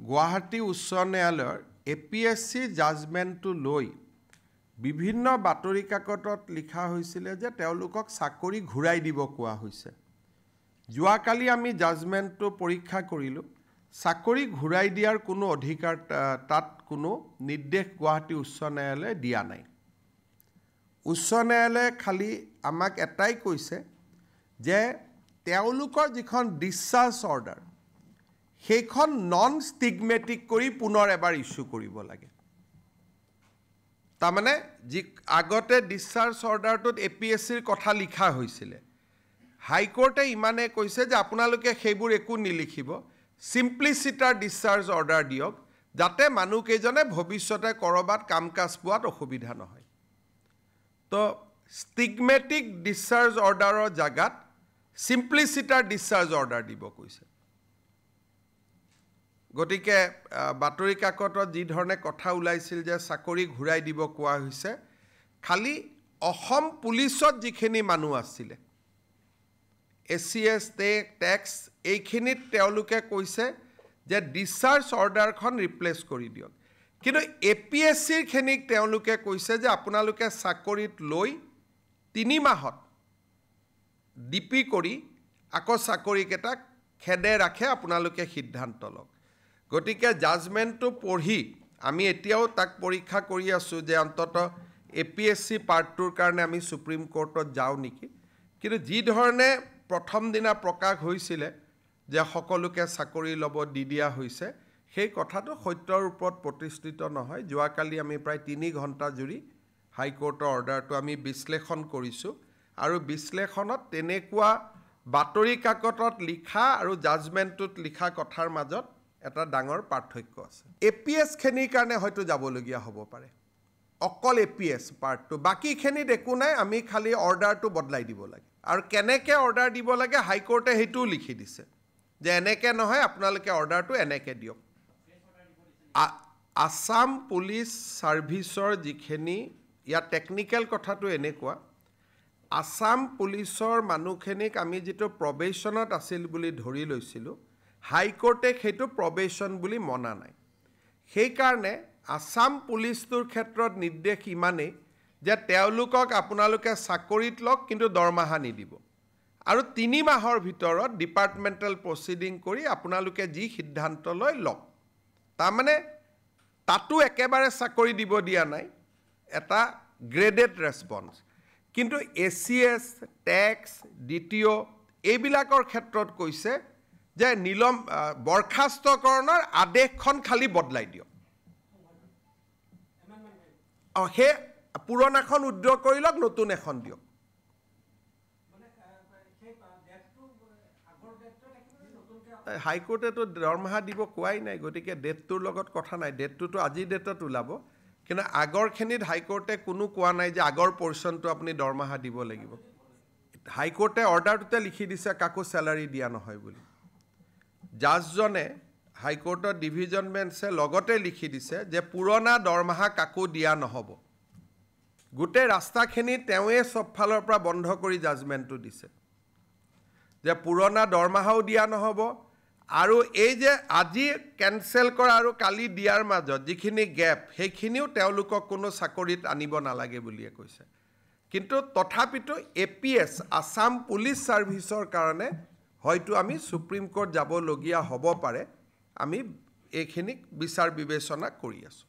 গুৱাহাটী উচ্চ ন্যায়ালয়ৰ APSC জাজমেণ্টটো লৈ বিভিন্ন বাতৰি কাকতত লিখা হৈছিল যে তেওঁলোকক চাকৰি ঘূৰাই দিব কোৱা হৈছে। যোৱাকালি আমি জাজমেণ্টটো পৰীক্ষা কৰিলোঁ। চাকৰি ঘূৰাই দিয়াৰ কোনো অধিকাৰ তাত কোনো নিৰ্দেশ গুৱাহাটী উচ্চ ন্যায়ালয়ে দিয়া নাই। উচ্চ ন্যায়ালয়ে খালি আমাক এটাই কৈছে যে তেওঁলোকৰ যিখন ডিসচাৰ্জ অৰ্ডাৰ সেইখন নন ষ্টিগমেটিক কৰি পুনৰ এবাৰ ইস্যু কৰিব লাগে। তাৰমানে যি আগতে ডিসচাৰ্জ অৰ্ডাৰটোত APSCৰ কথা লিখা হৈছিল, হাইকোৰ্টে ইমানে কৈছে যে আপোনালোকে সেইবোৰ একো নিলিখিব, সিম্পলিচিটাৰ ডিসচাৰ্জ অৰ্ডাৰ দিয়ক যাতে মানুহকেইজনে ভৱিষ্যতে কৰবাত কাম কাজ পোৱাত অসুবিধা নহয়। তো ষ্টিগমেটিক ডিসচাৰ্জ অৰ্ডাৰৰ জাগাত সিম্পলিচিটাৰ ডিসচাৰ্জ অৰ্ডাৰ দিব কৈছে। গতিকে বাতৰি কাকতত যি ধৰণে কথা ওলাইছিল যে চাকৰি ঘূৰাই দিব কোৱা হৈছে, খালি অসম পুলিচত যিখিনি মানুহ আছিলে ACS টেক্স এইখিনিত তেওঁলোকে কৈছে যে ডিসচাৰ্জ অৰ্ডাৰখন ৰিপ্লেচ কৰি দিয়ক, কিন্তু APSCৰ খিনিক তেওঁলোকে কৈছে যে আপোনালোকে চাকৰিত লৈ 3 মাহত ডিপি কৰি আকৌ চাকৰিকেইটাক খেদে ৰাখে আপোনালোকে সিদ্ধান্ত লওক। গতিকে জাজমেণ্টটো পঢ়ি আমি এতিয়াও তাক পৰীক্ষা কৰি আছোঁ যে অন্তত APSC পাৰ্টটোৰ কাৰণে আমি সুপ্ৰিম কোৰ্টত যাওঁ নেকি। কিন্তু যি ধৰণে প্ৰথম দিনা প্ৰকাশ হৈছিলে যে সকলোকে চাকৰি ল'ব দি দিয়া হৈছে, সেই কথাটো সত্যৰ ওপৰত প্ৰতিষ্ঠিত নহয়। যোৱাকালি আমি প্ৰায় 3 ঘণ্টা জুৰি হাইকোৰ্টৰ অৰ্ডাৰটো আমি বিশ্লেষণ কৰিছোঁ আৰু বিশ্লেষণত তেনেকুৱা বাতৰি কাকতত লিখা আৰু জাজমেণ্টটোত লিখা কথাৰ মাজত এটা ডাঙৰ পাৰ্থক্য আছে। APS খিনিৰ কাৰণে হয়তো যাবলগীয়া হ'ব পাৰে, অকল APS পাৰ্টটো, বাকীখিনিত একো নাই, আমি খালি অৰ্ডাৰটো বদলাই দিব লাগে। আৰু কেনেকৈ অৰ্ডাৰ দিব লাগে হাইকোৰ্টে সেইটোও লিখি দিছে যে এনেকৈ নহয়, আপোনালোকে অৰ্ডাৰটো এনেকৈ দিয়ক। আসাম পুলিচ ছাৰ্ভিচৰ যিখিনি, ইয়াত টেকনিকেল কথাটো এনেকুৱা, আসাম পুলিচৰ মানুহখিনিক আমি যিটো প্ৰবেশ্যনত আছিল বুলি ধৰি লৈছিলোঁ, হাইকোৰ্টে সেইটো প্ৰবেশ্যন বুলি মনা নাই। সেইকাৰণে আসাম পুলিচটোৰ ক্ষেত্ৰত নিৰ্দেশ ইমানেই যে তেওঁলোকক আপোনালোকে চাকৰিত লওক কিন্তু দৰমহা নিদিব, আৰু 3 মাহৰ ভিতৰত ডিপাৰ্টমেণ্টেল প্ৰচিডিং কৰি আপোনালোকে যি সিদ্ধান্ত লয় লওক। তাৰমানে তাতো একেবাৰে চাকৰি দিব দিয়া নাই, এটা গ্ৰেডেড ৰেছপন্স। কিন্তু ACS টেক্স DTO এইবিলাকৰ ক্ষেত্ৰত কৈছে যে বৰখাস্তকৰণৰ আদেশখন খালি বদলাই দিয়ক, সেই পুৰণাখন উদ্ৰ কৰি লওক, নতুন এখন দিয়ক। হাইকোৰ্টেতো দৰমহা দিব কোৱাই নাই, গতিকে ডেটটোৰ লগত কথা নাই, ডেটটোতো আজিৰ ডেটত ওলাব, কিন্তু আগৰখিনিত হাইকোৰ্টে কোনো কোৱা নাই যে আগৰ পৰ্চনটো আপুনি দৰমহা দিব লাগিব। হাইকোৰ্টে অৰ্ডাৰটোতে লিখি দিছে কাকো চেলাৰী দিয়া নহয় বুলি। জাজজনে হাইকোৰ্টৰ ডিভিজন বেঞ্চে লগতে লিখি দিছে যে পুৰণা দৰমহা কাকো দিয়া নহ'ব। গোটেই ৰাস্তাখিনি তেওঁৱে চব ফালৰ পৰা বন্ধ কৰি জাজমেণ্টটো দিছে যে পুৰণা দৰমহাও দিয়া নহ'ব, আৰু এই যে আজি কেনচেল কৰা আৰু কালি দিয়াৰ মাজত যিখিনি গেপ, সেইখিনিও তেওঁলোকক কোনো চাকৰিত আনিব নালাগে বুলিয়ে কৈছে। কিন্তু তথাপিতো APS আসাম পুলিচ ছাৰ্ভিচৰ কাৰণে হয়তো আমি সুপ্ৰিম কোৰ্ট যাবলগীয়া হ'ব পাৰে। আমি এইখিনিক বিচাৰ বিবেচনা কৰি আছোঁ।